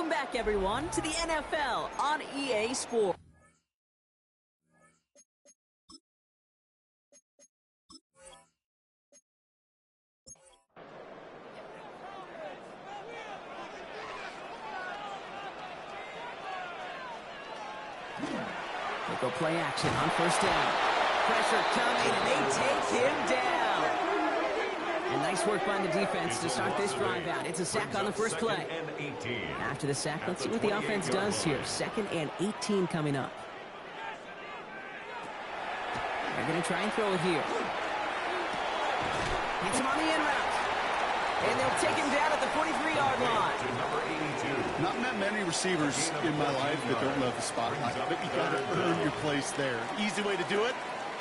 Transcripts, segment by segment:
Welcome back, everyone, to the NFL on EA Sports. They go play action on first down. Pressure coming, and they take him down. And nice work by the defense to start this drive out. It's a sack on the first play. After the sack, let's see what the offense does here. 2nd and 18 coming up. They're going to try and throw it here. Hits him on the end route. And they'll take him down at the 43-yard line. Not met many receivers in my life that don't love the spotlight, but you got to earn your place there. Easy way to do it,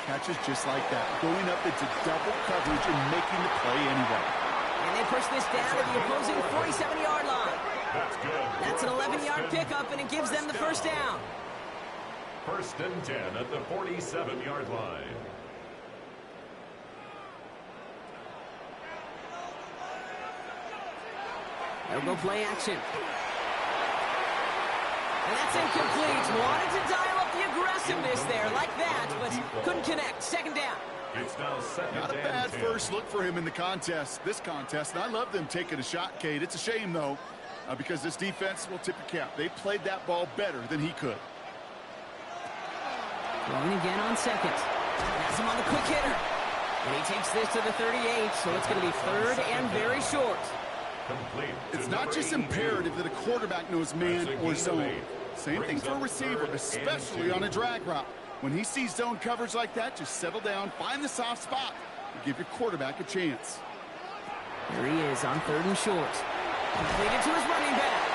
catches just like that. Going up into double coverage and making the play anyway. And they push this down to the opposing 47-yard line. That's good. That's an 11-yard pickup, and it gives them the first down. 1st and 10 at the 47-yard line. They'll go play action. And that's incomplete. Wanted to dial up the aggressiveness there like that, but couldn't connect. 2nd down. It's now 2nd Not a and bad 10. first look for him in the contest, and I love them taking a shot, Cade. It's a shame, though, because this defense will tip your cap. They played that ball better than he could. Throwing again on 2nd. Has him on the quick hitter. And he takes this to the 38, so it's going to be 3rd and very short. Complete. It's not just imperative that a quarterback knows man or zone. Same thing for a receiver, especially on a drag route. When he sees zone coverage like that, just settle down, find the soft spot, and give your quarterback a chance. Here he is on 3rd and short. Completed to his running back.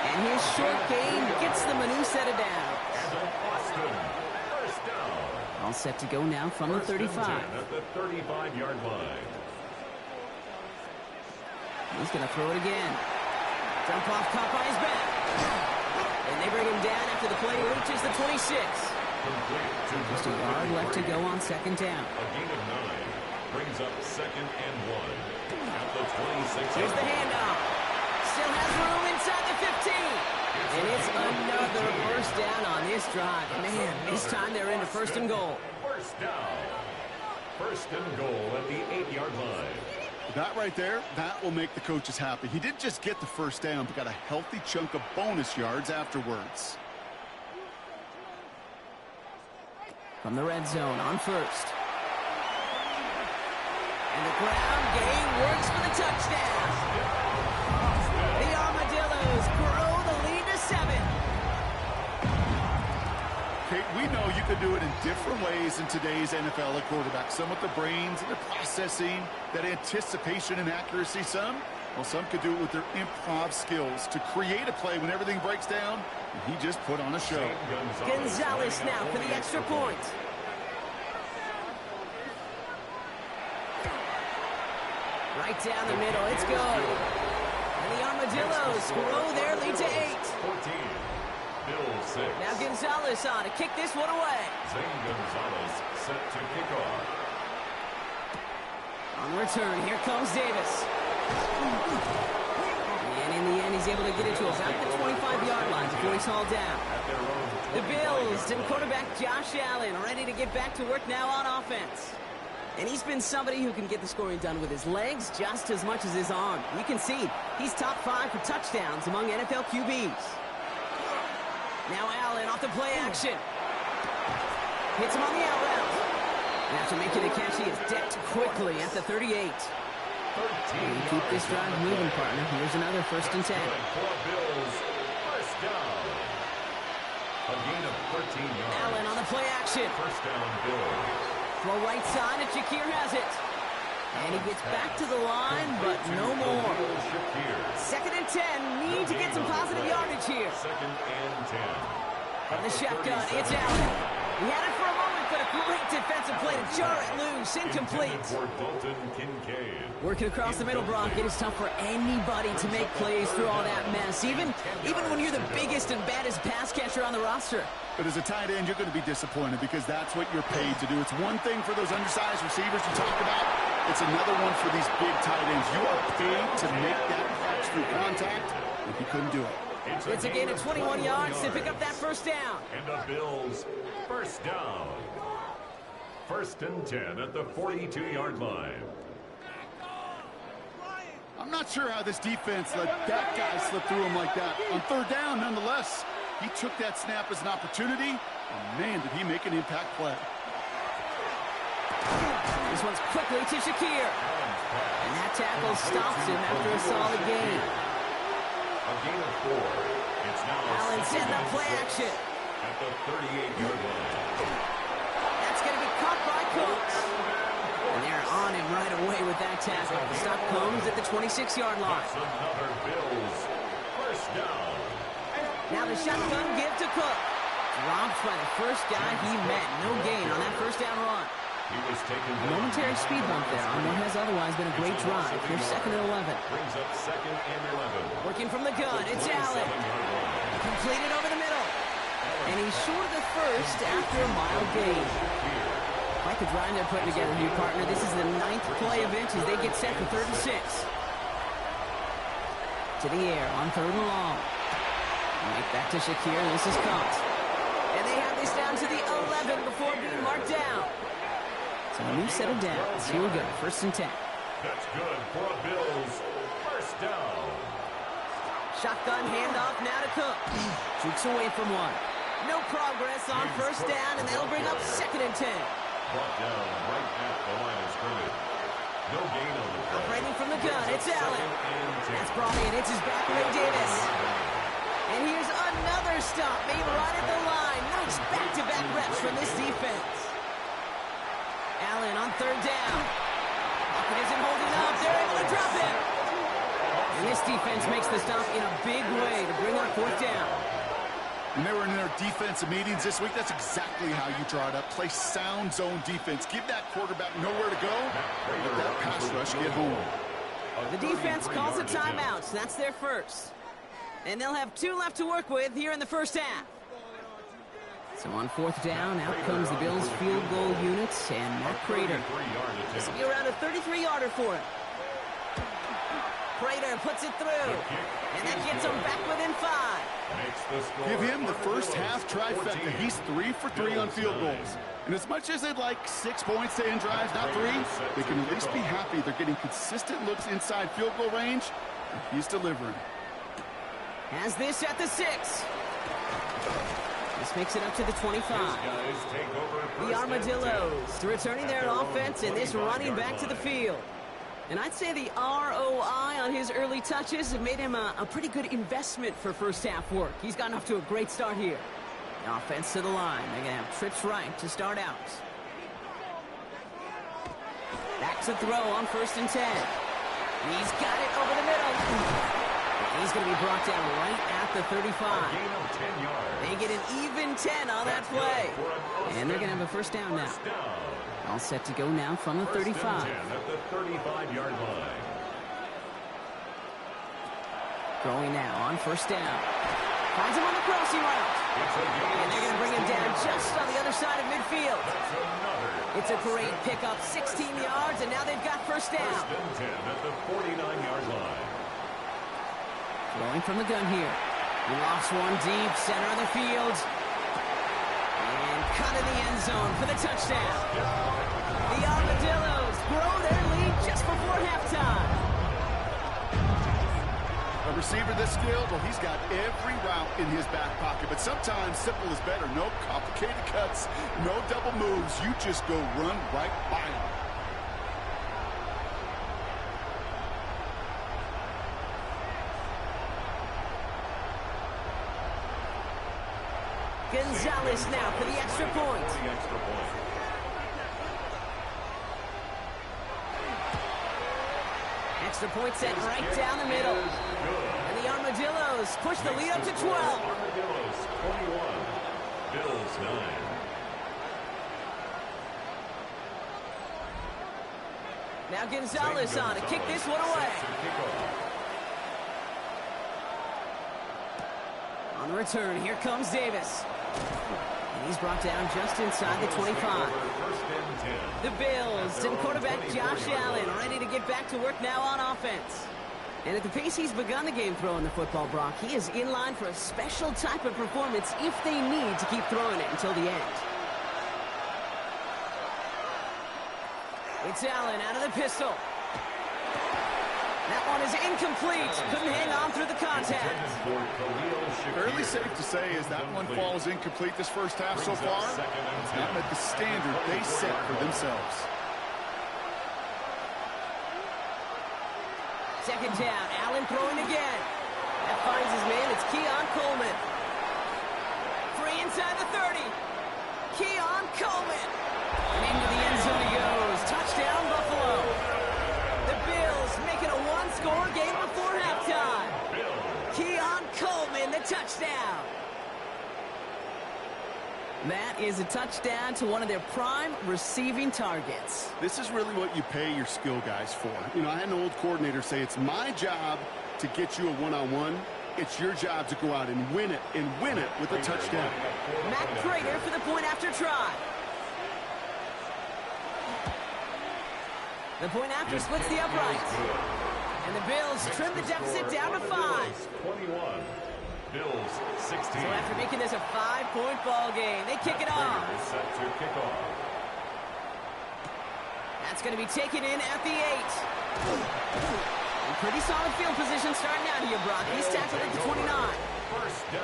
And his short gain gets them a new set of downs. Austin, first down. All set to go now from the 35. At the 35-yard line. He's going to throw it again. Jump off, caught by his back. And they bring him down after the play reaches the 26. Just a yard left to go on 2nd down. A gain of 9 brings up 2nd and 1 at the 26. Here's the handoff. Still has room inside the 15. And it's another first down on this drive. Man, this time they're into 1st and goal. First down. 1st and goal at the 8-yard line. That right there, that will make the coaches happy. He didn't just get the first down, but got a healthy chunk of bonus yards afterwards. From the red zone on 1st. And the ground game works for the touchdown. The Armadillos grow the lead to 7. Kate, we know you can do it in different ways in today's NFL at quarterback. Some with the brains and the processing, that anticipation and accuracy. Some could do it with their improv skills to create a play when everything breaks down. And he just put on a show. Gonzalez now for the extra point. Right down the middle, it's good. And the Armadillos grow their lead to 8. 14. Bill 6. Now Gonzalez on to kick this one away. Zane Gonzalez set to kick off. On the return, here comes Davis. And in the end, he's able to get it to about the 25-yard line before he's hauled down. The Bills and quarterback Josh Allen ready to get back to work now on offense. And he's been somebody who can get the scoring done with his legs just as much as his arm. You can see he's top 5 for touchdowns among NFL QBs. Now Allen off the play action. Hits him on the out route. And after making the catch, he is decked quickly at the 38. Keep this drive moving, partner. Here's another 1st and 10. Bills, first down. A gain of 13 yards. Allen on the play action. First down, Bills. Throw right side, and Shakir has it. And he gets back to the line, but no more. 2nd and 10. Need to get some positive yardage here. 2nd and 10. From the shotgun, it's Allen. He had it for a moment, but a great defensive play to jar it loose. Incomplete. For Dalton Kincaid. Working across the middle, Brock. It is tough for anybody to make plays through all that mess, even when you're the biggest and baddest pass catcher on the roster. But as a tight end, you're going to be disappointed because that's what you're paid to do. It's one thing for those undersized receivers you talk about. It's another one for these big tight ends. You are paid to make that catch through contact, and he couldn't do it. It's a gain of 21 yards to pick up that first down. And the Bills, first down. 1st and 10 at the 42-yard line. I'm not sure how this defense let that guy slip through him like that. On 3rd down, nonetheless, he took that snap as an opportunity, and man, did he make an impact play. This one's quickly to Shakir. And that tackle stops him after a solid gain. A gain of 4. It's now Allen setting up play action. at the 38-yard line. That's going to be caught by Cooks. And they're on him right away with that tackle. The stop comes at the 26-yard line. That's another Bills first down. Now the shotgun give to Cook. Dropped by the first guy he met. No gain on that first down run. He was taken A momentary speed bump there on what has otherwise been a great drive. Here's 2nd and 11. Brings up 2nd and 11. Working from the gun, it's Allen. Completed over the middle. And he's short of the first after a mild gain. Quite the drive they're putting together here, partner. This is the 9th play of inches. They get set for 3rd and 6. To the air on 3rd and long. Right back to Shakir. This is caught. And they have this down to the 11 before being marked down. So a new set of downs. Here we go. 1st and 10. That's good for a Bills first down. Shotgun handoff now to Cook. Jukes away from one. No progress on 1st down, and that'll bring up 2nd and 10. Brought down right at the line of scrimmage. No gain on the play. Operating from the gun, it's Allen. 2nd and 10. That's brought in. It's his back, Ray Davis. And here's another stop made right at the line. Nice back-to-back reps from this defense. Allen on 3rd down. Lockett isn't holding up. They're able to drop him. And this defense makes the stop in a big way to bring up 4th down. When they were in their defensive meetings this week, that's exactly how you draw it up. Play sound zone defense. Give that quarterback nowhere to go. Let that pass rush get home. The defense calls a timeout, so that's their first. And they'll have 2 left to work with here in the 1st half. So on 4th down, out comes the Bills' field goal units and Matt Prater. This will be around a 33-yarder for him. Prater puts it through, and that gets him back within 5. Give him the first half trifecta. He's 3 for 3 on field goals. And as much as they'd like 6 points to end drives, not 3, they can at least be happy they're getting consistent looks inside field goal range, and he's delivering. Has this at the 6. This makes it up to the 25. The Armadillos returning their offense, and this running back to the field. And I'd say the ROI on his early touches have made him a pretty good investment for first half work. He's gotten off to a great start here. The offense to the line. They're going to have trips right to start out. Back to throw on 1st and 10. He's got it over the middle. He's going to be brought down right at the 35. They get an even 10 on that play. And they're going to have a 1st down now. All set to go now from the 35. At the 35-yard line. Throwing now on 1st down. Finds him on the crossing route. And they're going to bring him down just on the other side of midfield. It's a great pickup, 16 yards, and now they've got 1st down. 1st and 10 at the 49-yard line. Throwing from the gun here. He lofts one deep, center of the field. And cut in the end zone for the touchdown. The Armadillos grow their lead just before halftime. A receiver this skilled, well, he's got every route in his back pocket. But sometimes simple is better. No complicated cuts, no double moves. You just go run right by him. Gonzalez now for the extra point. Extra point set right down the middle. And the Armadillos push the lead up to 12. Armadillos 21, Bills 9. Now Gonzalez on to kick this one away. On the return, here comes Davis. And he's brought down just inside the 25. The Bills and quarterback Josh Allen ready to get back to work now on offense. And at the pace he's begun the game throwing the football, Brock, he is in line for a special type of performance if they need to keep throwing it until the end. It's Allen out of the pistol. That one is incomplete. Couldn't hang on through the contact. Fairly safe to say as that one falls incomplete this first half so far. It's not met the standard they set for themselves. Second down, Allen throwing again. That finds his man, it's Keon Coleman. Free inside the 30. Keon Coleman. And into the end zone he goes. Touchdown, Buffalo. The Bills make it a one-score game before halftime. Keon Coleman, the touchdown. That is a touchdown to one of their prime receiving targets. This is really what you pay your skill guys for. You know, I had an old coordinator say it's my job to get you a one-on-one. It's your job to go out and win it with a touchdown. Matt Prater for the point after try. The point after splits the uprights. And the Bills trim the deficit down to 5. 21. Bills 16. So after making this a 5-point ball game, they kick it off. Set to kick off. That's going to be taken in at the 8. Pretty solid field position starting out here, Brock. He's tackled at the 29.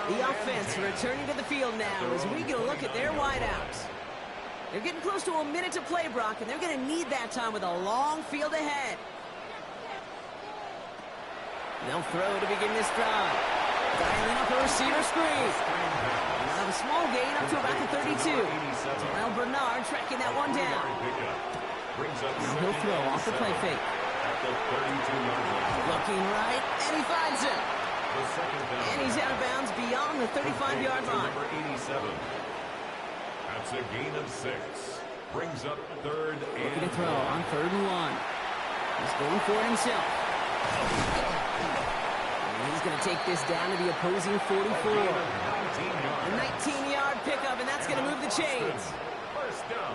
The offense returning to the field now as we get a look at their wideouts. They're getting close to a minute to play, Brock, and they're going to need that time with a long field ahead. They'll throw to begin this drive. Dialing up a receiver screen. They'll have a small gain up to about the 32. Terrell Bernard tracking that one down. Now he'll throw off the play fake. Looking right, and he finds him. And he's out of bounds beyond the 35-yard line. That's a gain of 6. Brings up third and looking to throw on 3rd and 1. He's going for it himself. And he's going to take this down to the opposing 44. A 19-yard pickup, and that's going to move the chains. First down.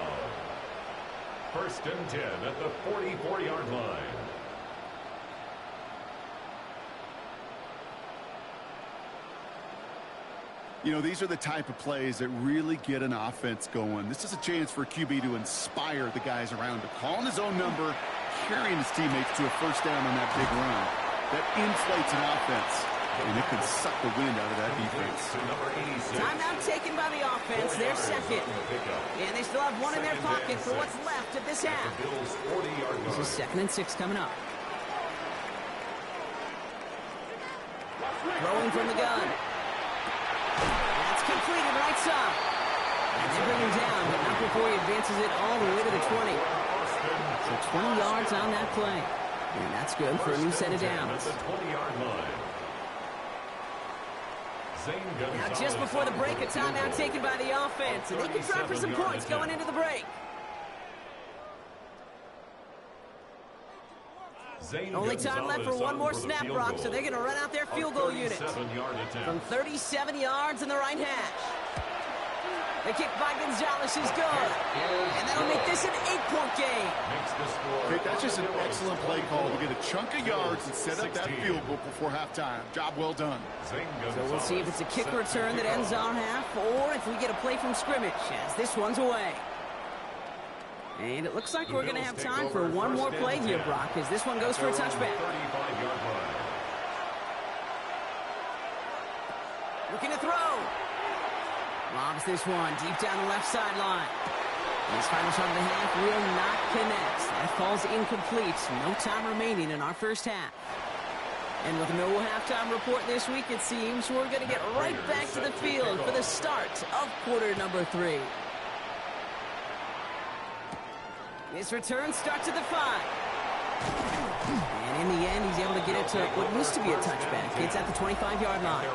1st and 10 at the 44-yard line. You know, these are the type of plays that really get an offense going. This is a chance for a QB to inspire the guys around him. Calling his own number, carrying his teammates to a first down on that big run. That inflates an offense, and it can suck the wind out of that defense. Timeout taken by the offense, their second. And they still have one in their pocket for what's left of this half. This is 2nd and 6 coming up. Throwing from the gun. That's completed right side. And they bring him down, but not before he advances it all the way to the 20. So 20 yards on that play. And that's good for a new set of downs. Now just before the break, a timeout taken by the offense. And they can try for some points going into the break. Only time left for one more snap, Brock, so they're going to run out their field goal unit. From 37 yards in the right hash. The kick by Gonzalez is good. And that'll make this an 8-point game. Okay, that's just an excellent play call to get a chunk of yards and set up that field goal before halftime. Job well done. So we'll see if it's a kick return that ends our half or if we get a play from scrimmage as this one's away. And it looks like we're going to have time for one more play here, Brock, as this one goes for a touchback. Looking to throw. Lobs this one deep down the left sideline. His final shot of the half will not connect. That falls incomplete. No time remaining in our first half. And with no halftime report this week, it seems we're going to get right back to the field for the start of quarter number 3. This return starts at the 5. And in the end, he's able to get it to what used to be a touchback. It's at the 25-yard line.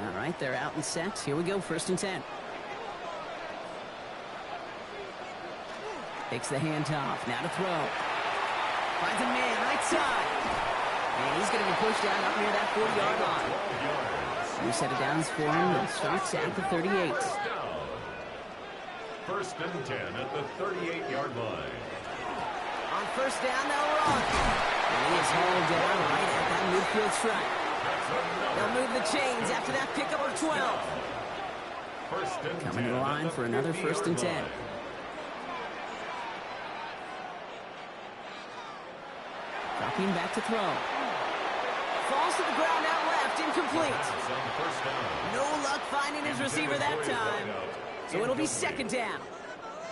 All right, they're out and set. Here we go, 1st and 10. Takes the handoff. Now to throw. Finds a man right side. And he's going to be pushed down up near that 40-yard line. New set of downs for him. It starts at the 38. First and 10 at the 38-yard line. On first down, they'll run. And he is hauled down right at that midfield stripe. They'll move the chains after that pickup of 12. First and Coming to the line for another first and 10. Dropping back to throw. Falls to the ground out left, incomplete. No luck finding his receiver that time. So it'll be second down.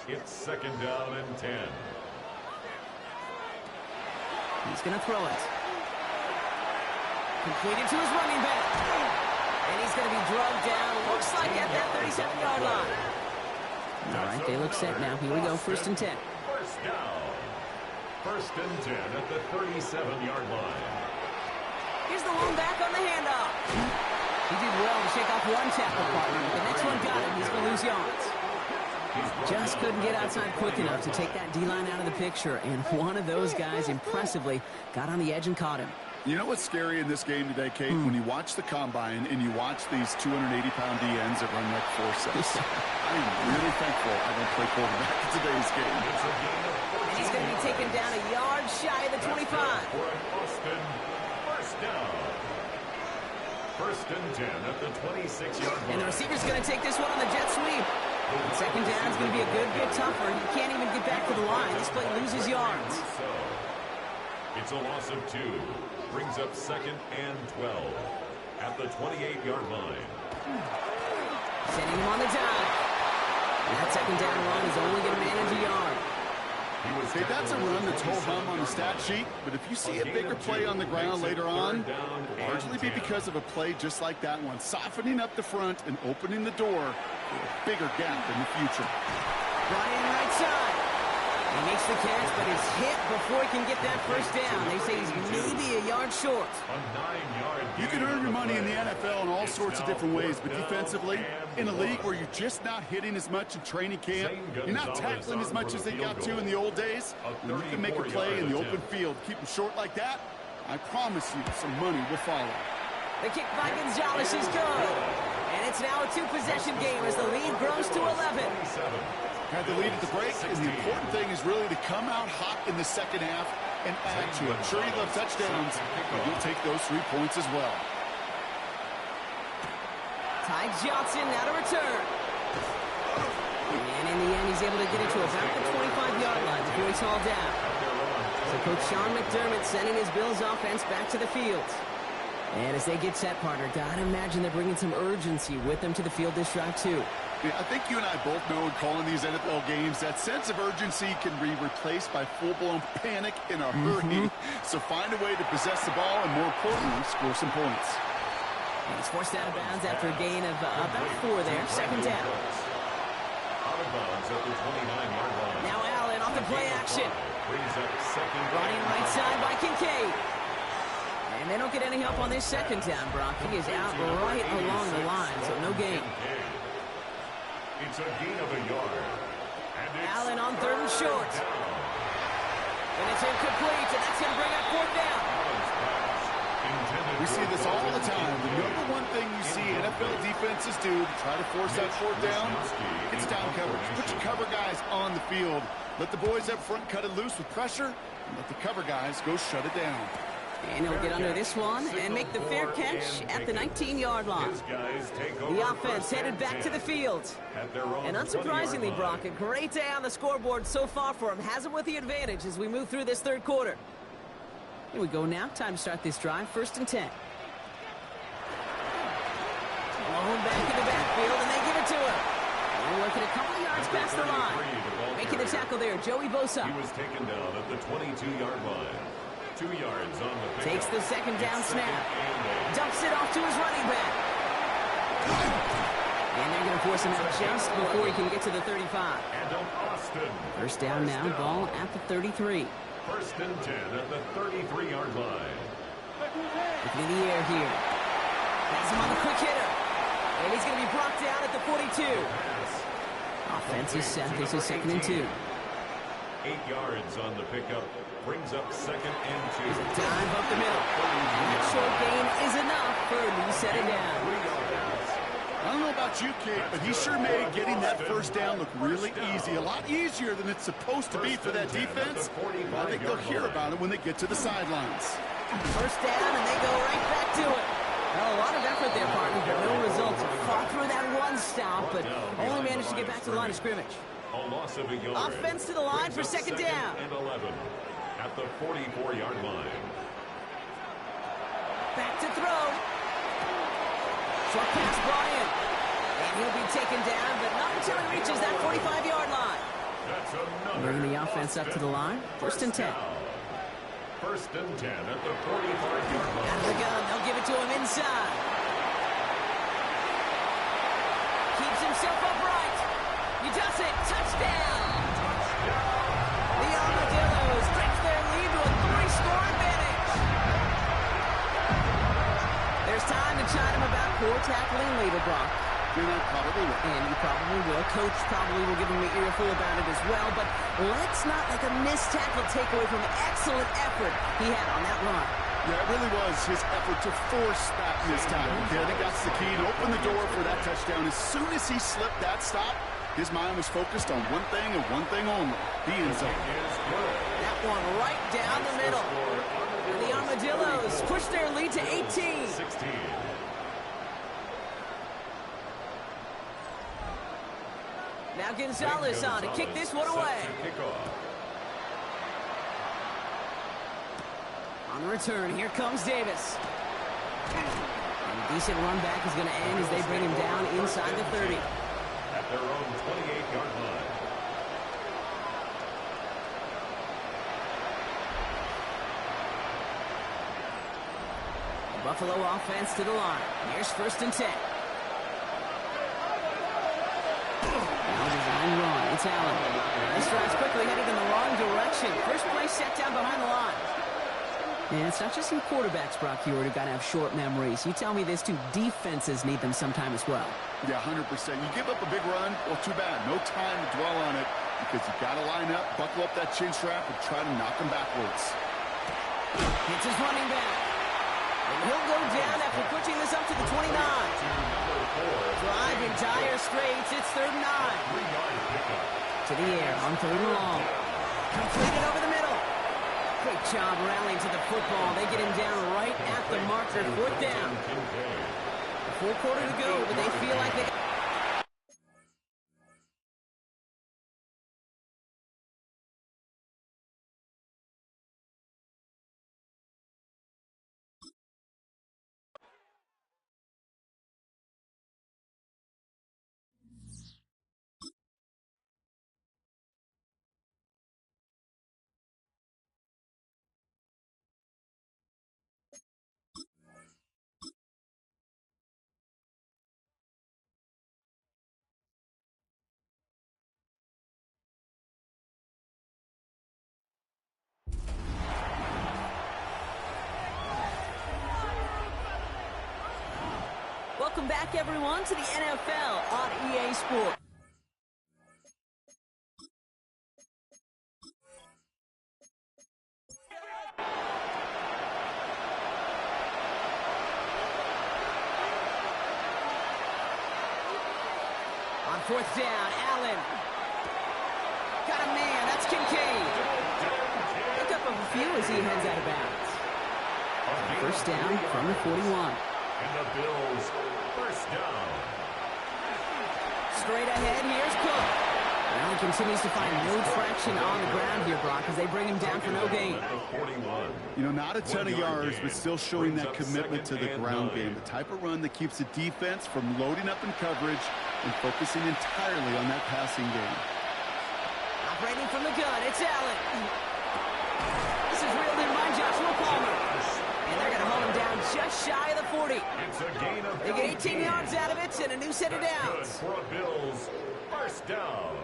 It's second down and 10. He's going to throw it. Completed to his running back. And he's going to be drugged down, looks like at that 37-yard line. All right, they look set now. Here we go, first and 10. First down. First and 10 at the 37-yard line. Here's the lone back on the handoff. He did well to shake off one tackle partner. The next one got him. He's going to lose yards. Just couldn't get outside quick enough to take that D-line out of the picture. And one of those guys impressively got on the edge and caught him. You know what's scary in this game today, Kate? When you watch the combine and you watch these 280-pound DNs that run like 4.6. I am really thankful I don't play quarterback in today's game. And he's going to be taken down a yard shy of the 25. Austin, first down. First and 10 at the 26-yard line. And the receiver's going to take this one on the jet sweep. Second down is going to be a good bit tougher. He can't even get back to the line. This play loses yards. It's a loss of 2. Brings up second and 12 at the 28-yard line. Sending him on the dive. And that second down run is only going to manage a yard. Hey, that's a run that's ho-hum on the stat sheet, but if you see a bigger play on the ground later on, it'll largely be because of a play just like that one, softening up the front and opening the door for a bigger gap in the future. Ryan right side. He makes the catch, but is hit before he can get that first down. They say he's maybe a yard short. You can earn your money in the NFL in all sorts of different ways, but defensively, in a league where you're just not hitting as much in training camp, you're not tackling as much as they got to in the old days, when you can make a play in the open field, keep them short like that, I promise you some money will follow. The kick by Gonzalez is good. And it's now a two-possession game as the lead grows to 11. Had the lead at the break, and the important thing is really to come out hot in the second half and add to it. Sure, you love touchdowns, but you'll take those 3 points as well. Ty Johnson now to return. And in the end, he's able to get it to about the 25-yard line before he's hauled down. So Coach Sean McDermott sending his Bills offense back to the field. And as they get set, partner, gotta imagine they're bringing some urgency with them to the field this drive, too. I think you and I both know in calling these NFL games that sense of urgency can be replaced by full-blown panic in a hurry. So find a way to possess the ball and, more importantly, score some points. And he's forced out of bounds after a gain of about 4 there. Second down. Out of bounds at the 29-yard line. Now Allen off the play action. Brings up second. Running right side by Kincaid. And they don't get any help on this second down, Brock. He is out right along the line, so no gain. It's a gain of a yard. Allen on third and short. And it's incomplete, and that's going to bring up fourth down. We see this all the time. The number one thing you see NFL defenses do to try to force that fourth down, it's down coverage. Put your cover guys on the field. Let the boys up front cut it loose with pressure, and let the cover guys go shut it down. And he'll get under this one and make the fair catch at the 19-yard line. The offense headed back to the field. And unsurprisingly, Brock, a great day on the scoreboard so far for him. Has him with the advantage as we move through this third quarter. Here we go now. Time to start this drive. First and 10. Malone back in the backfield, and they give it to him. And working a couple of yards past the line. Making the tackle there, Joey Bosa. He was taken down at the 22-yard line. 2 yards on the pickup. Takes the second down snap. Dumps it off to his running back. And they're going to force him out just before he can get to the 35. And Austin. First down now, ball at the 33. First and 10 at the 33-yard line. Looking in the air here. Has him on the quick hitter. And he's going to be brought down at the 42. Offense is set. This is second and 2. 8 yards on the pickup. Brings up second and 2. Here's a dive up the middle. And that short gain is enough for a new set it down. I don't know about about you, Kate, but he sure made getting that first down look really easy. A lot easier than it's supposed to be for that defense. I think they'll hear about it when they get to the sidelines. First down, and they go right back to it. Well, a lot of effort there, partner, but no results. Fought through that one stop, but only managed to get back to the line of scrimmage. A loss of a yard. Offense to the line for second down. And 11 at the 44-yard line. Back to throw. Short pass brought in. And he'll be taken down, but not until he reaches that 45-yard line. That's another. Bringing the offense up to the line. First and 10. First and 10 at the 45-yard line. Out of the gun. They'll give it to him inside. Keeps himself upright. He does it. Touchdown. The Armadillos stretch their lead to a 3-score advantage. There's time to chime him about poor tackling later, Brock. And I probably will. And you probably will. Coach probably will give him an earful about it as well. But let's not let the missed tackle take away from the excellent effort he had on that run. Yeah, it really was his effort to force that missed tackle. Okay, I think that's the key, to open the door for that touchdown. As soon as he slipped that stop, his mind was focused on one thing and one thing only, the end zone. That one right down the middle. And the Armadillos push their lead to 18. 16. Now Gonzalez on to kick this one away. On the return, here comes Davis. And a decent run back is going to end as they bring him down inside the 30. At their own 28-yard line. Buffalo offense to the line. Here's first and 10. Now design run. It's Allen. This drive's quickly headed in the wrong direction. First play set down behind the line. And it's not just some quarterbacks, Brock Huard, who got to have short memories. You tell me this too, defenses need them sometime as well. Yeah, 100%. You give up a big run, well, too bad. No time to dwell on it because you got to line up, buckle up that chin strap, and try to knock them backwards. Hits his running back. And he'll go down after pushing this up to the 29. Drive in dire straits. It's 3rd and 9. To the air on 3rd and long. Completed over the middle. Great job rallying to the football. They get him down right at the marker. 4th down. Full quarter to go, but they feel like they... Welcome back, everyone, to the NFL on EA Sports. On 4th down, Allen. Got a man, that's Kincaid. Pick up a few as he heads out of bounds. First down from the 41. And the Bills, first down. Straight ahead, here's Cook. Well, he continues to find no traction on the ground here, Brock, as they bring him down for no gain. You know, not a ton of yards, but still showing that commitment to the ground game. The type of run that keeps the defense from loading up in coverage and focusing entirely on that passing game. Operating from the gun, it's Allen. This is reeled in by Joshua Palmer. And they're going to hold him down just shy of the 40. It's a gain of they get 18 yards out of it and a new set of downs. For a Bills, first down.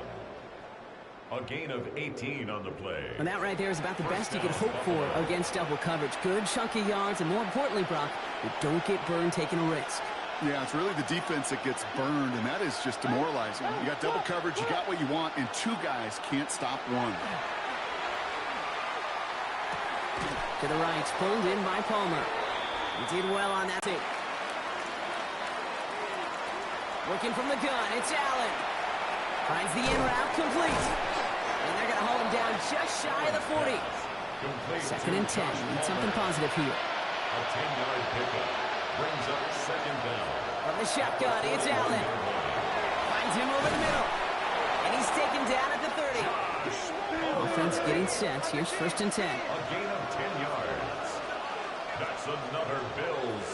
A gain of 18 on the play. And that right there is about the best you could hope for against double coverage. Good chunky yards, and more importantly, Brock, you don't get burned taking a risk. Yeah, it's really the defense that gets burned, and that is just demoralizing. You got double coverage, you got what you want, and two guys can't stop one. To the right, pulled in by Palmer. He did well on that take. Working from the gun, it's Allen. Finds the in route, complete. And they're going to hold him down just shy of the 40. Second and 10. Need something positive here. A 10-yard pickup brings up second down. From the shotgun, it's Allen. Finds him over the middle. And he's taken down at the 30. Offense getting set. Here's first and 10. A gain of 10 yards. That's another Bills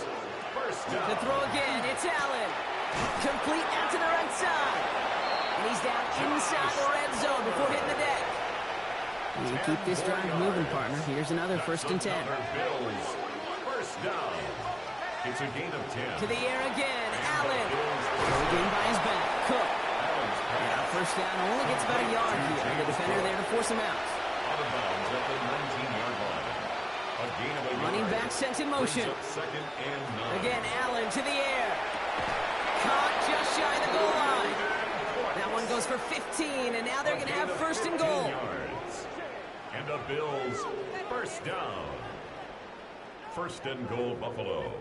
first down. The throw again, it's Allen. Complete out to the right side. And he's down inside the red zone before hitting the deck. You keep this drive moving, partner. Here's another first and 10. Bills first down. It's a gain of 10. To the air again, Allen. Throw again by his back, Cook. Now first down only gets about a yard here. The defender there to force him out. Out of bounds at the 19-yard line. A gain of a yard. Running back sent in motion. Second and 9. Again, Allen to the air. Caught just shy of the goal line. That one goes for 15, and now they're going to have first and goal. Yards. And the Bills first down. First and goal, Buffalo.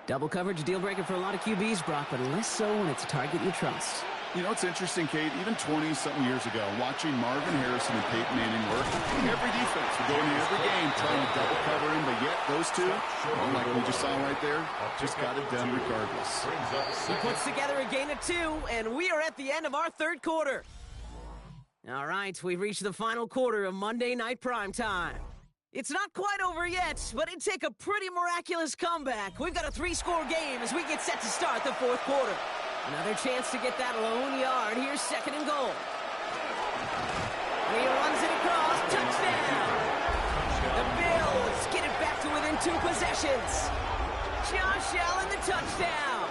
Double coverage, deal breaker for a lot of QBs, Brock, but less so when it's a target you trust. You know, it's interesting, Kate, even 20-something years ago, watching Marvin Harrison and Peyton Manning work, every defense would go into every game trying to double cover him, but yet those two, well, like we just saw right there, just got it done regardless. He puts together a gain of 2, and we are at the end of our third quarter. All right, we've reached the final quarter of Monday Night Primetime. It's not quite over yet, but it'd take a pretty miraculous comeback. We've got a 3-score game as we get set to start the fourth quarter. Another chance to get that lone yard. Here's second and goal. He runs it across. Touchdown! The Bills get it back to within 2 possessions. Josh Allen, the touchdown.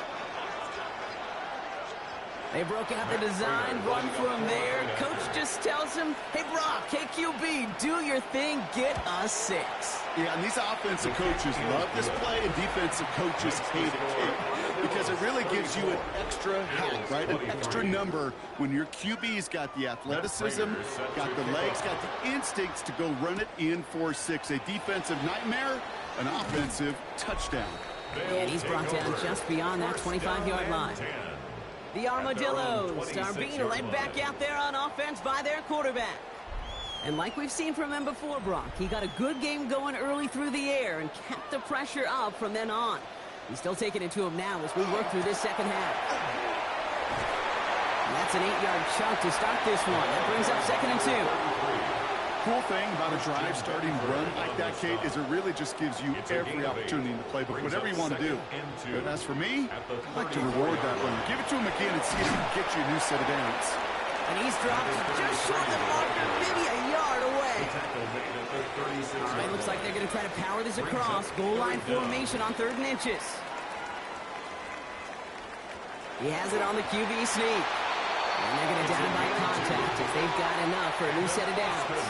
They broke out the design, run for him there. Coach just tells him, hey, Brock, hey, QB, do your thing, get us 6. Yeah, and these offensive coaches love this play, and defensive coaches hate it, Kate, because it really gives you an extra hack, right? An extra number when your QB's got the athleticism, got the legs, got the instincts to go run it in for 6. A defensive nightmare, an offensive touchdown. And he's brought down just beyond that 25-yard line. The Armadillos are being led back out there on offense by their quarterback. And like we've seen from him before, Brock, he got a good game going early through the air and kept the pressure up from then on. He's still taking it to him now as we work through this second half. And that's an 8-yard chunk to start this one. That brings up second and 2. Cool thing about a drive starting run like that, Kate, is it really just gives you every opportunity in the playbook, whatever you want to do. But as for me, I'd like to reward that run. Give it to him again and see if he can get you a new set of downs. And he's dropped just short of the marker, maybe a yard away. All right, looks like they're going to try to power this across. Goal line formation on 3rd and inches. He has it on the QB sneak. And they're going to down by contact if they've got enough for a new set of downs.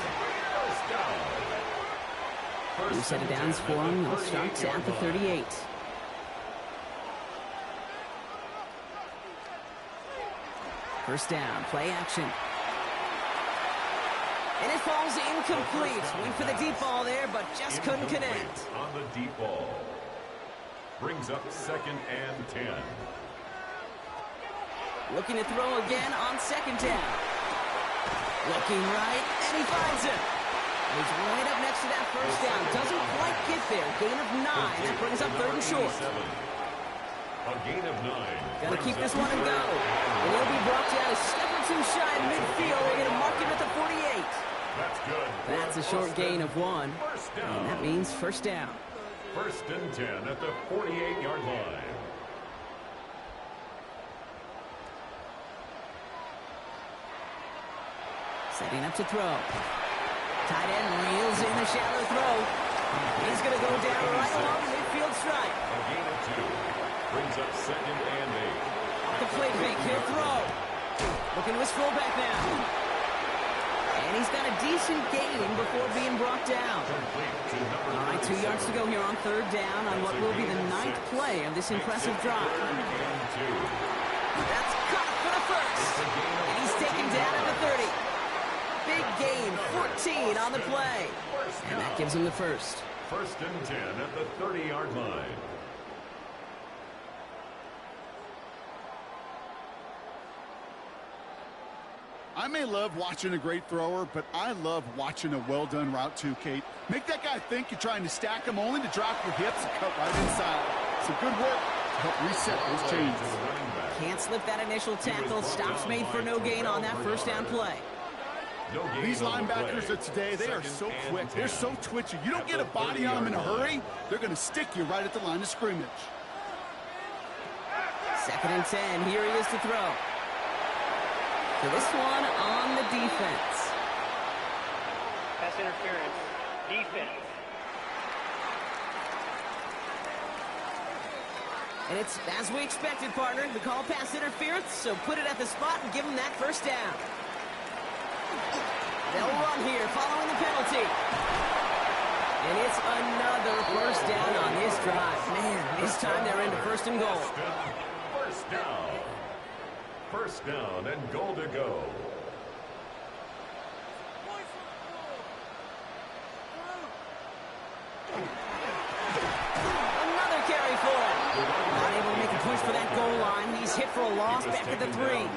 New set of downs for him. They'll start at the 38. First down, play action. And it falls incomplete. Went for the deep ball there, but just couldn't connect. On the deep ball. Brings up second and 10. Looking to throw again on second down. Looking right, and he finds it. He's right up next to that first down. Doesn't quite get there. Gain of 9. That brings up 3rd and short. A gain of 9. Got to keep this one and go. And he'll be brought down a step or 2 shy of midfield. They're going to mark him at the 48. That's good. That's a short gain of 1. And that means first down. First and 10 at the 48-yard line. Setting up to throw. Tight end reels in the shallow throw. He's going to go down right along the midfield stripe. A gain of 2. Brings up second and 8. Off the play fake, he'll throw. Looking to his fullback now. And he's got a decent gain before being brought down. All right, 2 yards to go here on 3rd down on what will be the 9th play of this impressive drive. That's caught for the first. And he's taken down at the 30. Big gain, 14 on the play. And that gives him the first. First and 10 at the 30-yard line. I may love watching a great thrower, but I love watching a well-done route too, Kate. Make that guy think you're trying to stack him only to drop your hips and cut right inside. It's a good work to help reset those chains. Can't slip that initial tackle. Stops made for no gain on that first down play. These linebackers of today, they are so quick. They're so twitchy. You don't get a body on them in a hurry, they're going to stick you right at the line of scrimmage. Second and 10. Here he is to throw. So this one on the defense. Pass interference. Defense. And it's as we expected, partner. The call pass interference, so put it at the spot and give him that first down. They'll run here following the penalty. And it's another first down on this drive. Man, this time they're into first and goal. First down. First down and goal to go. Another carry for him. Not able to make a push for that goal line. He's hit for a loss back at the 3.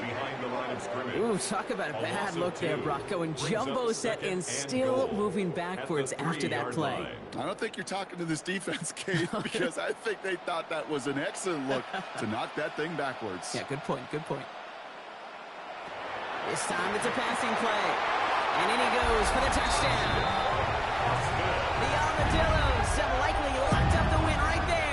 Ooh, talk about a bad look there, Brock. Going jumbo set and still moving backwards after that play. I don't think you're talking to this defense, Kate, because I think they thought that was an excellent look to knock that thing backwards. Yeah, good point, good point. This time it's a passing play. And in he goes for the touchdown. The Armadillos have likely locked up the win right there.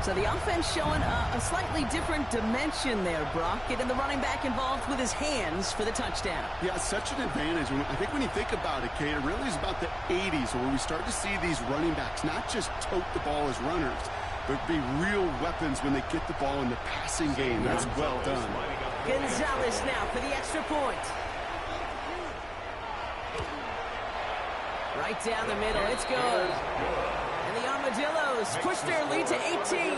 So the offense showing a slightly different dimension there, Brock. Getting the running back involved with his hands for the touchdown. Yeah, such an advantage. I think when you think about it, Kate, it really is about the 80s where we start to see these running backs not just tote the ball as runners, but be real weapons when they get the ball in the passing game. That's well done. Gonzalez now for the extra point. Right down the middle. It's good. And the Armadillos push their lead to 18.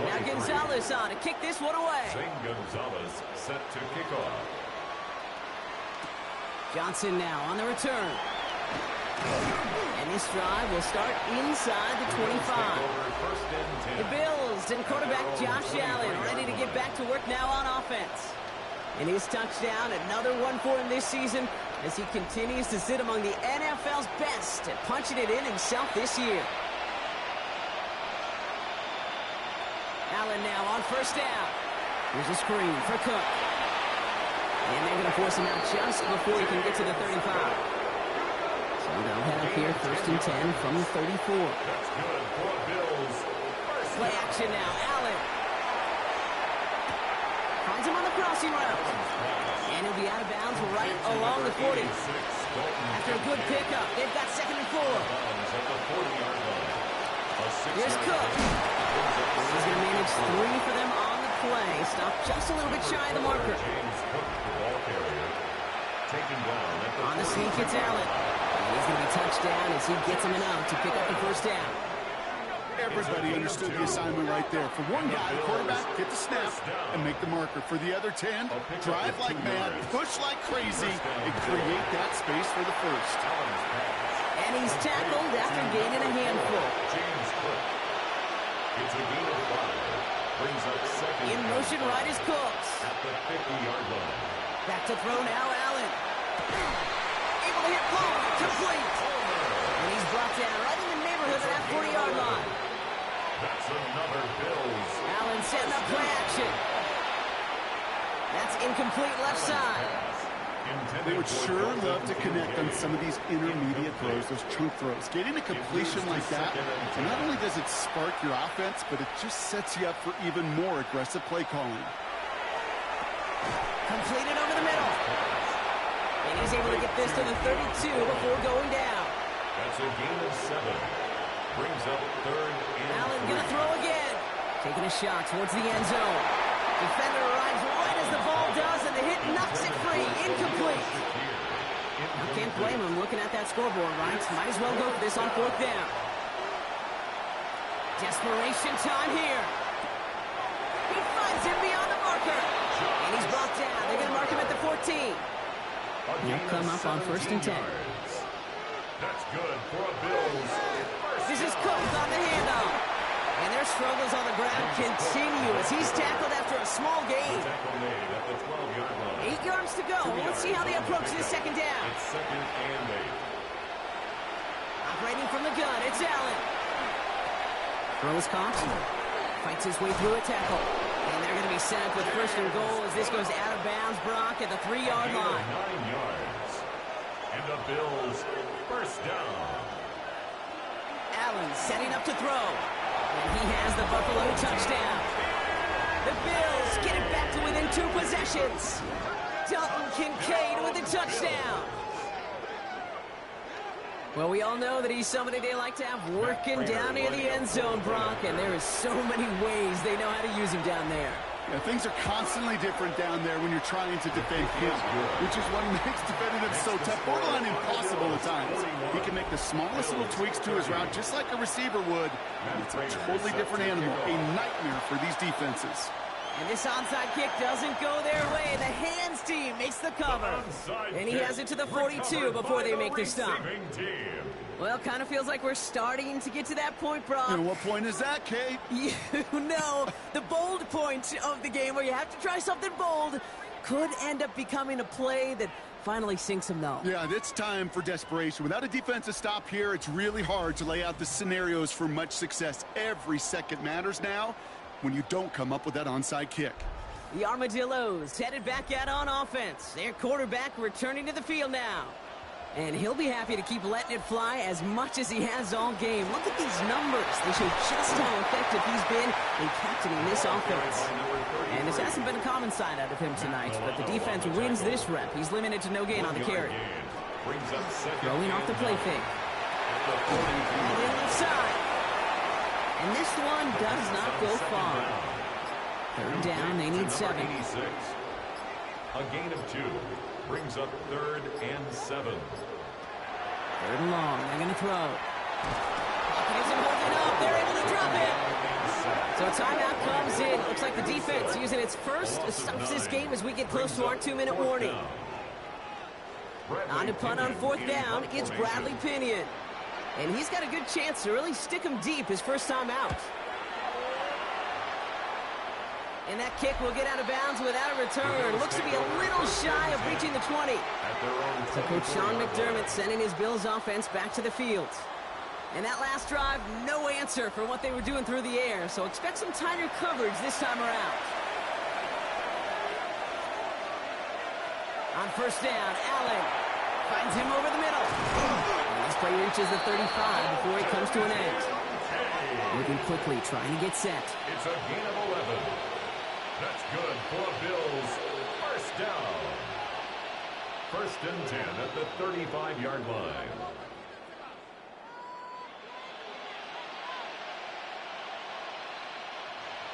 Now Gonzalez on to kick this one away. Zane Gonzalez set to kick off. Johnson now on the return. And this drive will start inside the 25. The Bills and quarterback Josh Allen ready to get back to work now on offense. And his touchdown, another one for him this season as he continues to sit among the NFL's best at punching it in himself this year. Allen now on first down. Here's a screen for Cook. And they're going to force him out just before he can get to the 35. So they'll head up here, first and 10 from the 34. That's good for Bills. Play action now, Allen. Finds him on the crossing route. And he'll be out of bounds right along the 40. After a good pickup, they've got second and 4. Here's Cook. He's going to manage 3 for them on the play. Stopped just a little bit shy of the marker. On the sneak, it's Allen. And he's going to be touched down as he gets him enough to pick up the first down. Everybody understood the assignment right there. For one guy, the quarterback, get the snap and make the marker. For the other 10, drive like mad, push like crazy, and create that space for the first. And he's tackled after gaining a handful. It's a gain of 5. Brings up second. In motion right is Cooks. At the 50-yard line. Back to throw now, Allen. Able to hit Palmer, complete. And he's brought down right in the neighborhood of that 40-yard line. That's another Bills. Allen setting up play action. That's incomplete left side. They would sure love to connect on some of these intermediate throws, those chunk throws. Getting a completion like that, and not only does it spark your offense, but it just sets you up for even more aggressive play calling. Completed over the middle. And he's able to get this to the 32 before going down. That's a gain of 7. Brings up third and Allen gonna throw again. Taking a shot towards the end zone. Defender arrives right as the ball does, and the hit knocks it free. Incomplete. I can't blame him looking at that scoreboard, right? Might as well go for this on 4th down. Desperation time here. He finds him beyond the marker. And he's brought down. They're going to mark him at the 14. He'll come up on 1st and 10. That's good for a Bills. This is Cook on the handoff. And their struggles on the ground continue as he's tackled after a small gain. Tackle made at the 12-yard line. 8 yards to go. Let's see how they approach this second down. It's 2nd and 8. Operating from the gun, it's Allen. Throw is caught. Fights his way through a tackle. And they're going to be set up with 1st and goal as this goes out of bounds, Brock, at the 3-yard line. 9 yards. And the Bills 1st down. Allen setting up to throw. And he has the Buffalo touchdown. The Bills get it back to within 2 possessions. Dalton Kincaid with the touchdown. Well, we all know that he's somebody they like to have working down near the end zone, Brock, and there is so many ways they know how to use him down there. Yeah, things are constantly different down there when you're trying to defend him, which is what makes defending him so tough, borderline impossible at times. He can make the smallest little tweaks to his route just like a receiver would. It's a totally different animal, a nightmare for these defenses. And this onside kick doesn't go their way. The hands team makes the cover. And he has it to the 42 before they make the stop. Well, kind of feels like we're starting to get to that point, Brock. And what point is that, Kate? You know, the bold point of the game where you have to try something bold could end up becoming a play that finally sinks him, though. Yeah, it's time for desperation. Without a defensive stop here, it's really hard to lay out the scenarios for much success. Every second matters now when you don't come up with that onside kick. The Armadillos headed back out on offense. Their quarterback returning to the field now. And he'll be happy to keep letting it fly as much as he has all game. Look at these numbers. They show just how effective he's been in captaining this offense. And this hasn't been a common side out of him tonight, but the defense wins this rep. He's limited to no gain on the carry. Throwing off the play fake. And in left side. And this one does not go far. 3rd down, they need 7. A gain of 2 brings up 3rd and 7. 3rd and long, they're going to throw. Pocket isn't holding up, they're able to drop it. So a timeout comes in. Looks like the defense using its first stops this game as we get close to our 2-minute warning. On to punt on 4th down, it's Bradley Pinion. And he's got a good chance to really stick him deep his first time out. And that kick will get out of bounds without a return. Looks to be a little shy of reaching the 20. So Coach Sean McDermott sending his Bills offense back to the field. And that last drive, no answer for what they were doing through the air. So expect some tighter coverage this time around. On 1st down, Allen finds him over the middle. And this play reaches the 35 before it comes to an end. Moving quickly, trying to get set. It's a gain of 11. That's good for Bills. 1st down. 1st and 10 at the 35-yard line.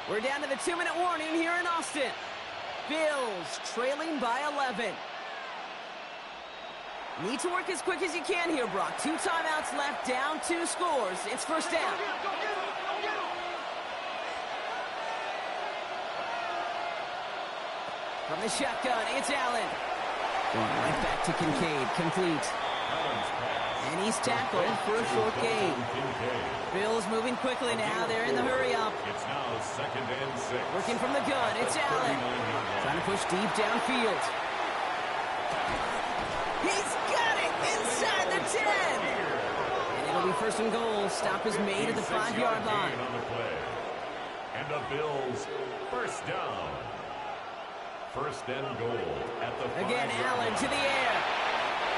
We're down to the 2-minute warning here in Austin. Bills trailing by 11. Need to work as quick as you can here, Brock. 2 timeouts left, down 2 scores. It's 1st down. From the shotgun, it's Allen. Going right back to Kincaid, complete. And he's tackled for a short gain. Bills moving quickly now. They're in the hurry up. It's now 2nd and 6. Working from the gun, it's Allen. Trying to push deep downfield. He's got it inside the 10. And it'll be 1st and goal. Stop is made at the 5-yard line. And the Bills 1st down. 1st and goal at the 5-yard line. Again, Allen to the air.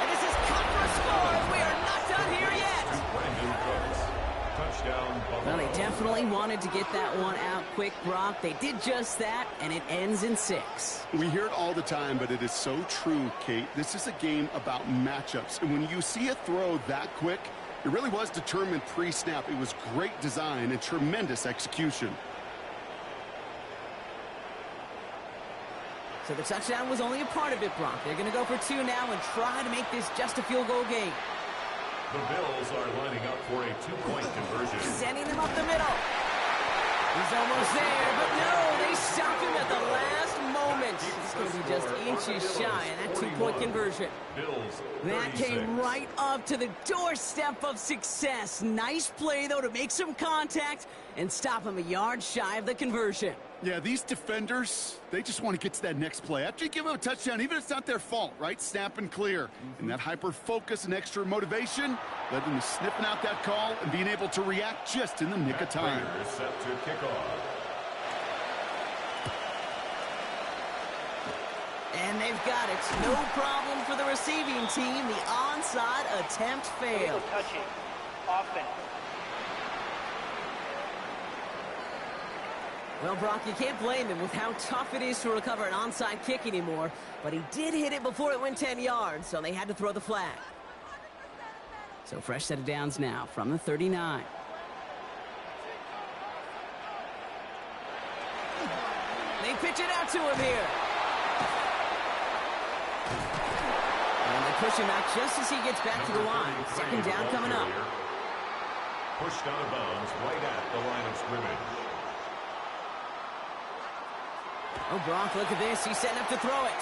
And this is cut for a score. We are not done here yet. Brandon Cooks. Touchdown, Buffalo. Well, they definitely wanted to get that one out quick, Brock. They did just that, and it ends in 6. We hear it all the time, but it is so true, Kate. This is a game about matchups. And when you see a throw that quick, it really was determined pre-snap. It was great design and tremendous execution. So the touchdown was only a part of it, Brock. They're going to go for 2 now and try to make this just a field goal game. The Bills are lining up for a 2-point conversion. Sending him up the middle. He's almost there, but no, they stopped him at the last moment. It's going to be just inches shy of that two-point conversion. Bills, That 36. came right up to the doorstep of success. Nice play, though, to make some contact and stop him a yard shy of the conversion. Yeah, these defenders, they just want to get to that next play. After you give them a touchdown, even if it's not their fault, right? Snap and clear. And that hyper-focus and extra motivation led them to sniffing out that call and being able to react just in the nick of time. Raiders set to kick off. And they've got it. No problem for the receiving team. The onside attempt failed. Illegal touching. Offense. Well, Brock, you can't blame him with how tough it is to recover an onside kick anymore. But he did hit it before it went 10 yards, so they had to throw the flag. So fresh set of downs now from the 39. They pitch it out to him here. And they push him out just as he gets back to the line. Second down coming up. Pushed out of bounds right at the line of scrimmage. Oh, Brock, look at this. He's setting up to throw it.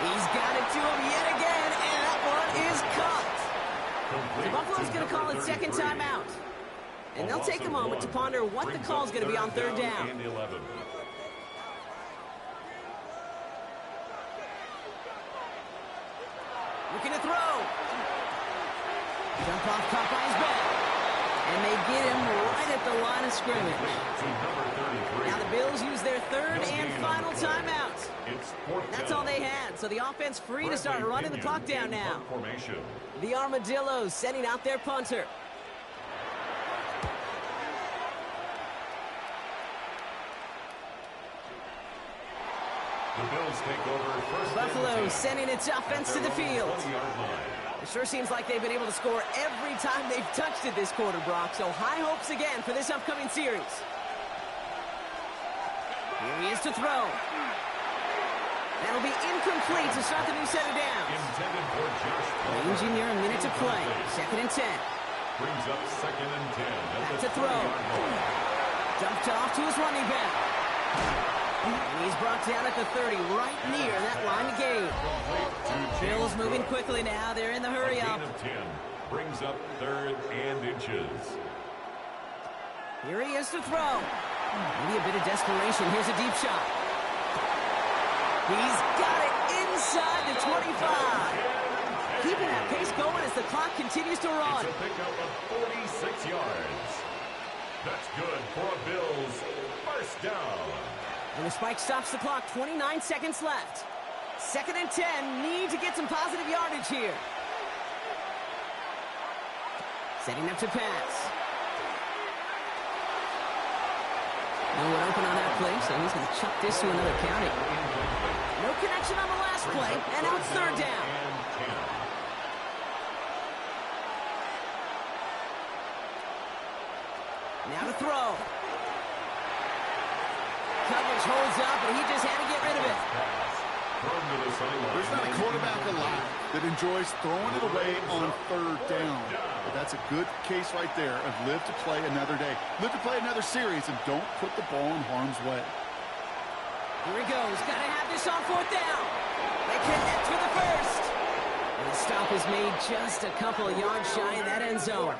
He's got it to him yet again, and that one is caught. So Buffalo's going to call it second timeout. And they'll take a moment to ponder what the call is going to be on third down. And 11. Looking to throw. Jump off caught by his back. And they get him right at the line of scrimmage. To number 33. Now the Bills use their third No and gain final on the play. timeout. It's fourth That's down. all they had. So the offense free to start Bradley running the Pinion clock down in now. punt formation. The Armadillos sending out their punter. The Bills take over first Buffalo and 10 sending its offense to the at their field. own 20-yard line. It sure seems like they've been able to score every time they've touched it this quarter, Brock. So high hopes again for this upcoming series. Here he is to throw. That'll be incomplete to start the new set of downs. Intended for Josh Palmer. Ranging near a minute to play. Second and 10. Brings up second and 10 at Back the to throw. 20-yard line. Dumped off to his running back. And he's brought down at the 30, right near that line of gain. Bills moving quickly now. They're in the hurry A up. gain of 10 brings up third and inches. Here he is to throw. Maybe a bit of desperation. Here's a deep shot. He's got it inside the 25. Keeping that pace going as the clock continues to run. It's a pickup of 46 yards. That's good for a Bills first down. And the spike stops the clock. 29 seconds left. Second and 10. Need to get some positive yardage here. Setting up to pass. No one open on that play, so he's going to chuck this to another county. No connection on the last play, and now it's third down. And 10. Now to throw. Coverage holds up, and he just had to get rid of it. Thrown to the sideline. There's not a quarterback alive that enjoys throwing it away on third down. But that's a good case right there of live to play another day. Live to play another series, and don't put the ball in harm's way. Here he goes. Got to have this on fourth down. They connect for the first. And the stop is made just a couple of yards shy in that end zone.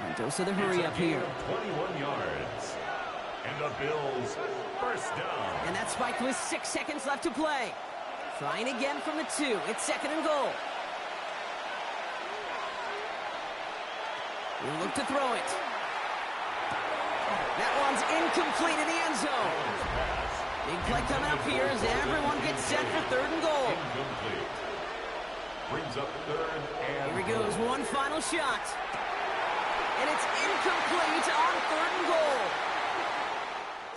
And dose of the hurry up here. 21 yards. And the Bills first down. And that's spiked with 6 seconds left to play. Trying again from the 2. It's second and goal. We'll look to throw it. That one's incomplete in the end zone. Big play coming up here as everyone gets set for third and goal. Incomplete. Brings up third and Here he goes, one final shot. And it's incomplete on third and goal.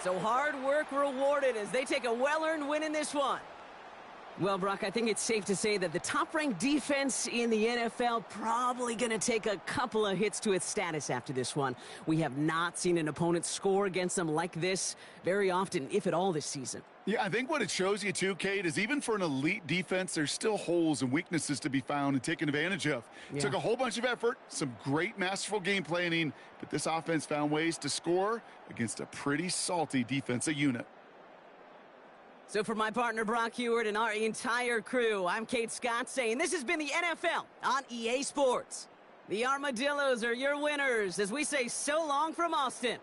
So hard work rewarded as they take a well-earned win in this one. Well, Brock, I think it's safe to say that the top-ranked defense in the NFL probably going to take a couple of hits to its status after this one. We have not seen an opponent score against them like this very often, if at all, this season. Yeah, I think what it shows you too, Kate, is even for an elite defense, there's still holes and weaknesses to be found and taken advantage of. Yeah. Took a whole bunch of effort, some great masterful game planning, but this offense found ways to score against a pretty salty defensive unit. So for my partner Brock Heward and our entire crew, I'm Kate Scott saying this has been the NFL on EA Sports. The Armadillos are your winners as we say so long from Austin.